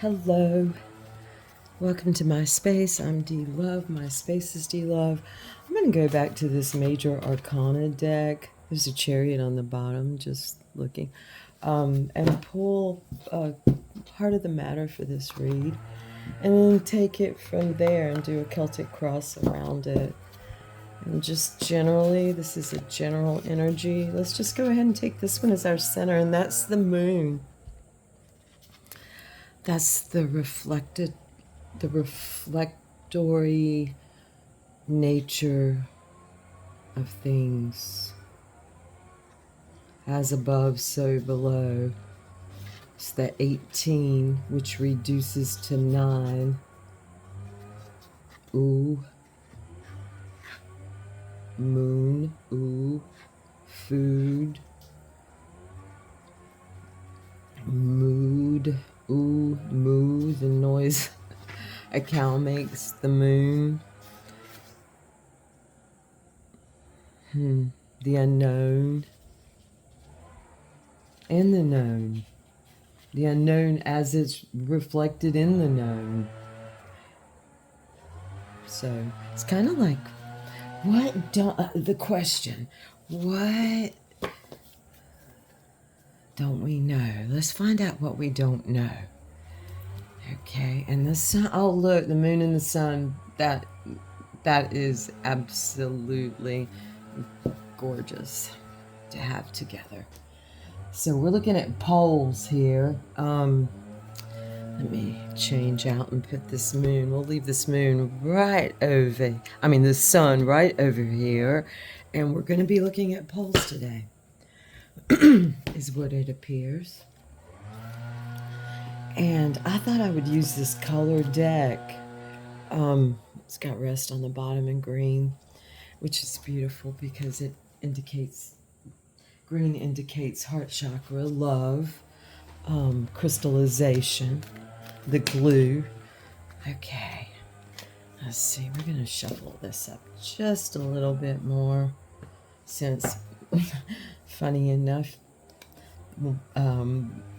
Hello, welcome to my space. I'm D Love. My space is D Love. I'm going to go back to this Major Arcana deck. There's a chariot on the bottom, just looking, and pull Heart of the Matter for this read, and then take it from there and do a Celtic cross around it. And just generally, this is a general energy. Let's just go ahead and take this one as our center, and that's the moon. That's the reflectory nature of things. As above, so below. It's the 18, which reduces to 9. Ooh. Moon. Ooh. Food. Mood. Ooh. Moo. The noise a cow makes. The moon. The unknown. And the known. The unknown as it's reflected in the known. So it's kind of like, the question, what don't we know? Let's find out what we don't know. Okay, and the sun, oh look, the moon and the sun, that is absolutely gorgeous to have together. So we're looking at poles here. Let me change out and put this moon. We'll leave this moon right over, the sun right over here. And we're going to be looking at poles today, is what it appears. And I thought I would use this color deck. It's got rest on the bottom in green, which is beautiful because it indicates, green indicates heart chakra, love, crystallization, the glue. Okay, let's see, we're going to shuffle this up just a little bit more since, funny enough,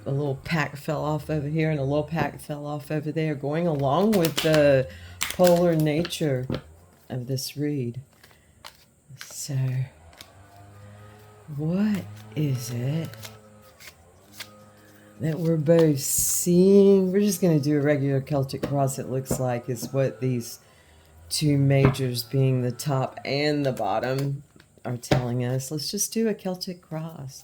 a little pack fell off over here and a little pack fell off over there, going along with the polar nature of this read. So, what is it that we're both seeing? We're just going to do a regular Celtic cross, it looks like, is what these two majors, being the top and the bottom, are telling us. Let's just do a Celtic cross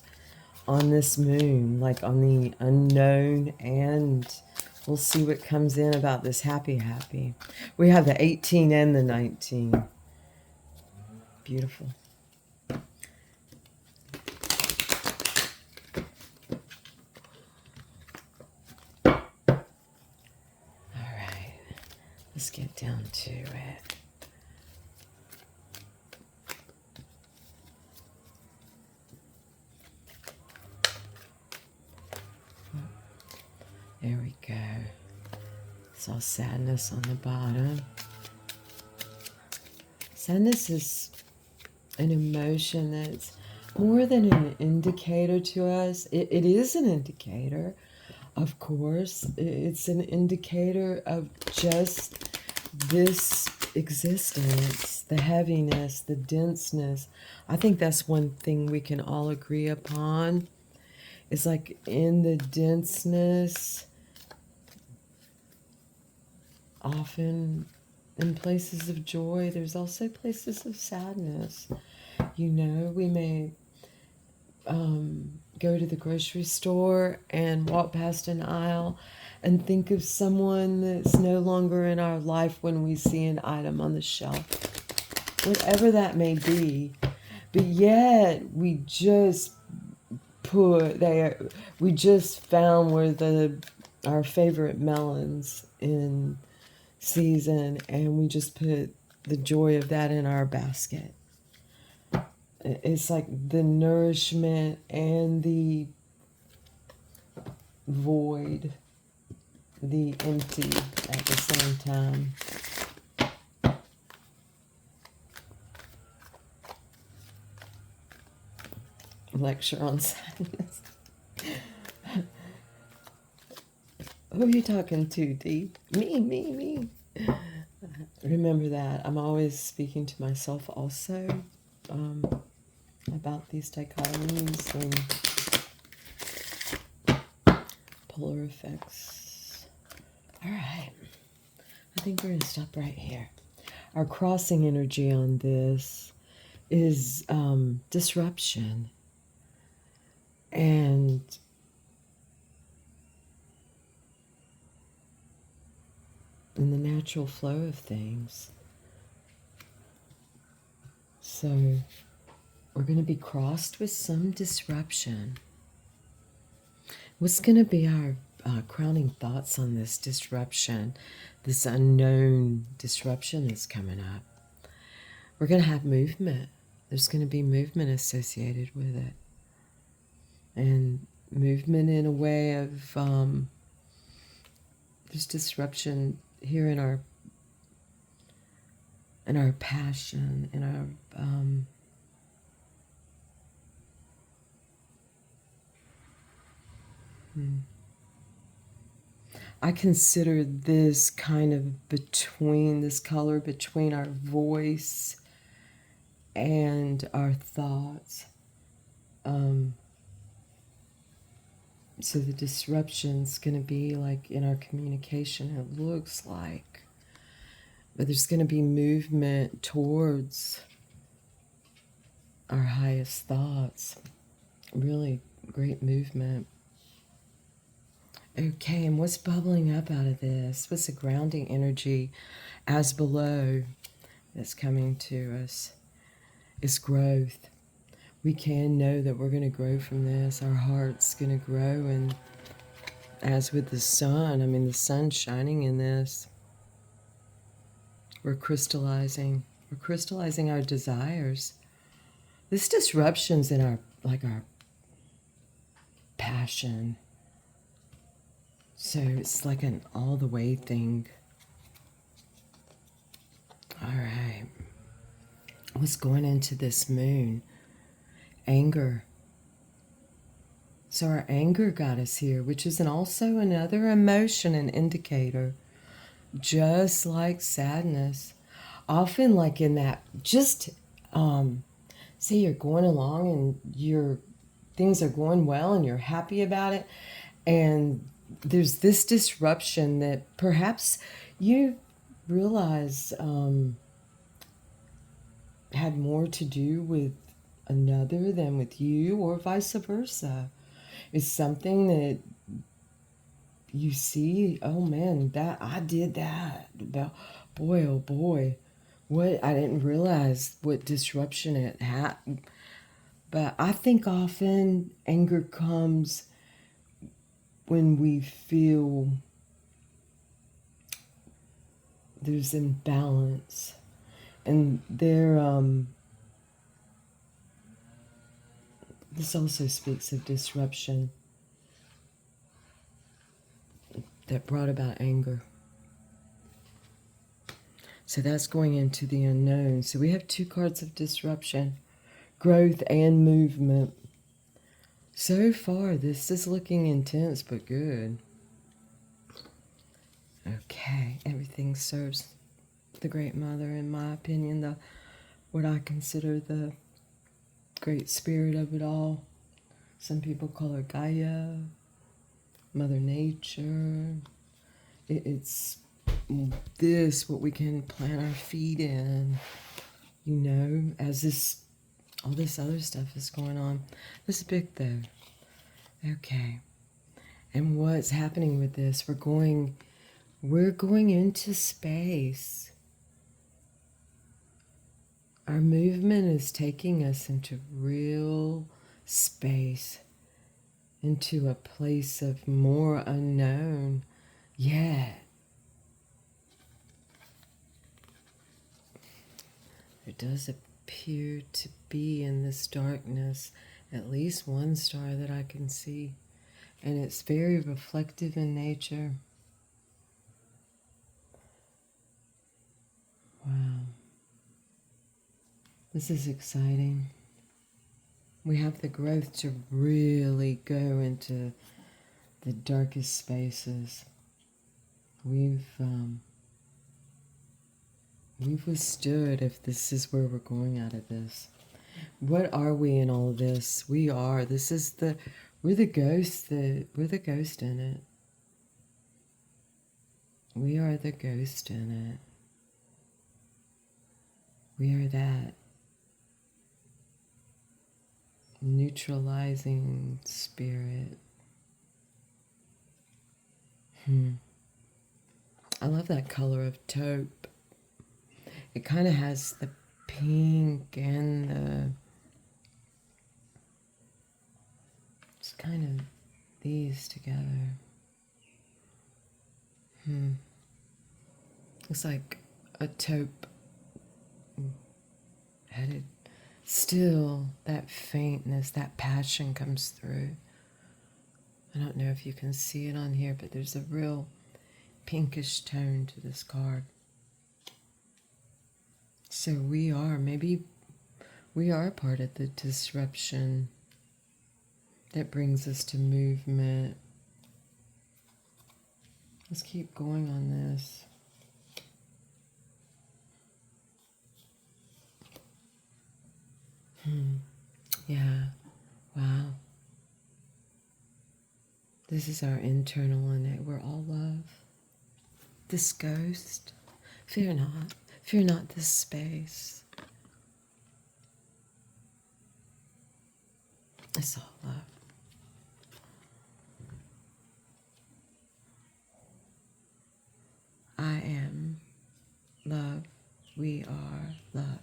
on this moon, like on the unknown, and we'll see what comes in about this happy. We have the 18 and the 19. Beautiful. Let's get down to it. There we go. It's all sadness on the bottom. Sadness is an emotion that's more than an indicator to us. It is an indicator, of course. It's an indicator of just this existence, the heaviness, the denseness. I think that's one thing we can all agree upon. It's like in the denseness, often in places of joy, there's also places of sadness. You know, we may go to the grocery store and walk past an aisle and think of someone that's no longer in our life when we see an item on the shelf, whatever that may be. But yet we just found where our favorite melons in season, and we just put the joy of that in our basket. It's like the nourishment and the void, the empty at the same time. Lecture on sadness. Who are you talking to, D? Me. Remember that. I'm always speaking to myself also about these dichotomies and polar effects. All right. I think we're going to stop right here. Our crossing energy on this is disruption and in the natural flow of things. So we're going to be crossed with some disruption. What's going to be our crowning thoughts on this disruption, this unknown disruption that's coming up? We're going to have movement. There's going to be movement associated with it. And movement in a way of there's disruption here in our passion, in our I consider this kind of between this color between our voice and our thoughts. So the disruption's going to be like in our communication, it looks like. But there's going to be movement towards our highest thoughts. Really great movement. Okay, and what's bubbling up out of this? What's the grounding energy as below that's coming to us? Is growth. We can know that we're going to grow from this. Our heart's going to grow. And as with the sun, I mean, the sun's shining in this. We're crystallizing. We're crystallizing our desires. This disruption's in our passion. So it's like an all the way thing. All right. What's going into this moon? Anger. So our anger got us here, which is also another emotion and indicator. Just like sadness. Often like in that, just say you're going along and things are going well and you're happy about it, and there's this disruption that perhaps you realize had more to do with another than with you, or vice versa. It's something that you see, oh man, that I did that. Boy, oh boy, what I didn't realize what disruption it had. But I think often anger comes when we feel there's imbalance, and this also speaks of disruption that brought about anger. So that's going into the unknown. So we have two cards of disruption, growth and movement. So far, this is looking intense, but good. Okay, everything serves the Great Mother, in my opinion, what I consider the Great Spirit of it all. Some people call her Gaia, Mother Nature. It's this, what we can plant our feet in, as all this other stuff is going on. This is big though. Okay. And what's happening with this? We're going into space. Our movement is taking us into real space, into a place of more unknown, yet there does appear to be in this darkness at least one star that I can see, and it's very reflective in nature. Wow. This is exciting. We have the growth to really go into the darkest spaces. we've withstood, if this is where we're going out of this. What are we in all of this? We are. This is the, we're the ghost we're the ghost in it. We are the ghost in it. We are that neutralizing spirit. I love that color of taupe. It kind of has the pink and the, it's kind of these together. It's like a taupe headed. Still, that faintness, that passion comes through. I don't know if you can see it on here, but there's a real pinkish tone to this card. So maybe we are part of the disruption that brings us to movement. Let's keep going on this. Yeah. Wow. This is our internal innate. We're all love. This ghost, fear not. Fear not this space. It's all love. I am love. We are love.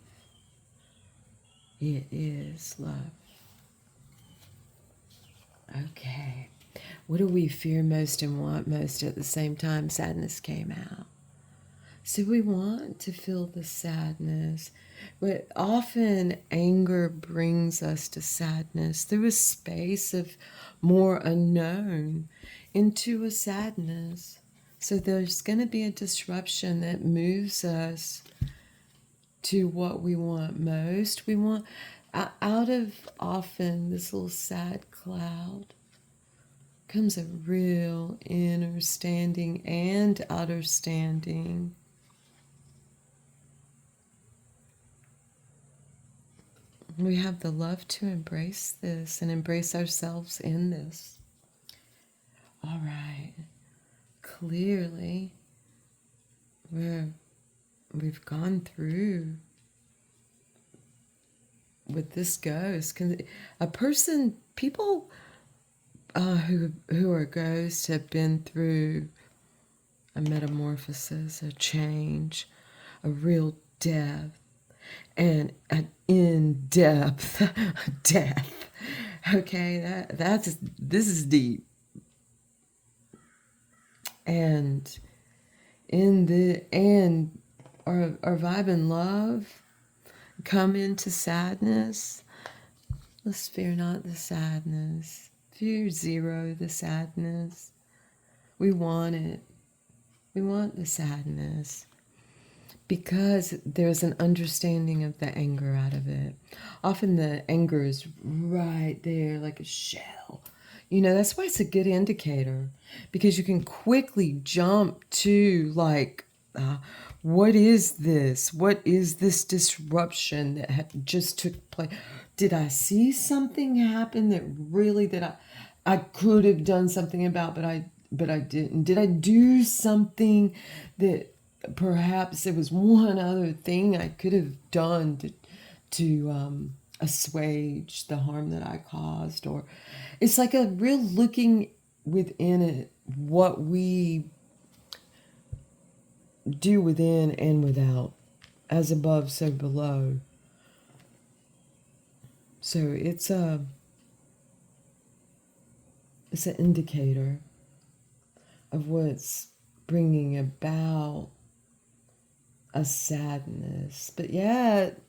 It is love. Okay. What do we fear most and want most at the same time? Sadness came out. So we want to feel the sadness. But often anger brings us to sadness through a space of more unknown into a sadness. So there's going to be a disruption that moves us to what we want most. We want, out of often this little sad cloud comes a real inner standing and outer standing. We have the love to embrace this and embrace ourselves in this. All right. Clearly, we've gone through with this ghost. People who are ghosts have been through a metamorphosis, a change, a real death, and an in-depth death. Okay, this is deep. And our vibe and love come into sadness. Let's fear not the sadness. Fear zero the sadness. We want it. We want the sadness because there's an understanding of the anger out of it. Often the anger is right there like a shell. That's why it's a good indicator, because you can quickly jump to what is this? What is this disruption that just took place? Did I see something happen that I could have done something about, but I didn't? Did I do something that perhaps there was one other thing I could have done to assuage the harm that I caused? Or it's like a real looking within it, what we do within and without, as above, so below. So it's an indicator of what's bringing about a sadness. But yet,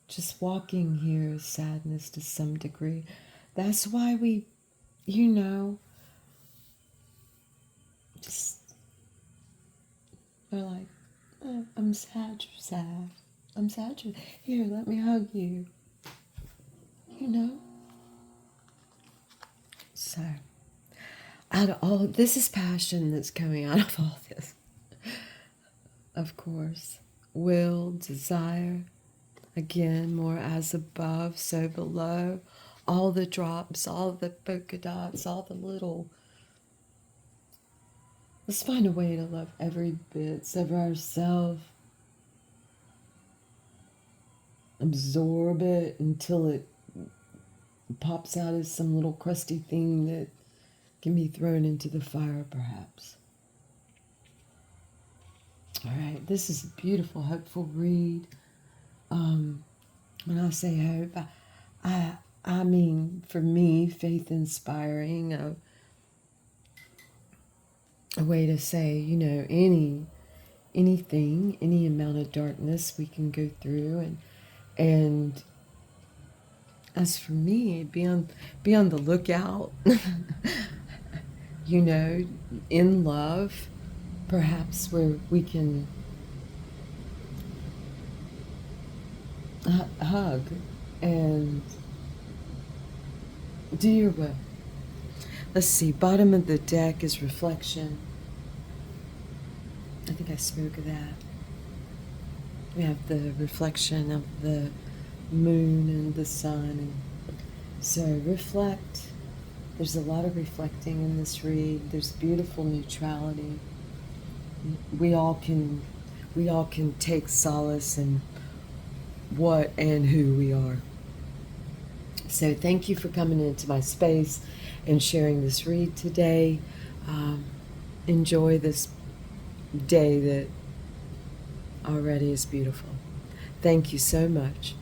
just walking here is sadness to some degree. That's why we, just we're like, oh, I'm sad, you're sad. I'm sad, you're here, let me hug you. So, out of all this is passion that's coming out of all this, of course. Will, desire, again, more as above, so below. All the drops, all the polka dots, all the little. Let's find a way to love every bit of ourselves. Absorb it until it pops out as some little crusty thing that can be thrown into the fire, perhaps. All right, this is a beautiful, hopeful read. When I say hope, I mean, for me, faith inspiring, a way to say, you know, anything, any amount of darkness we can go through, and as for me, be on the lookout, you know, in love, perhaps where we can hug and do your will. Let's see, bottom of the deck is reflection. I think I spoke of that. We have the reflection of the moon and the sun. And so reflect. There's a lot of reflecting in this read. There's beautiful neutrality. We all can take solace in what and who we are. So thank you for coming into my space and sharing this read today. Enjoy this day that already is beautiful. Thank you so much.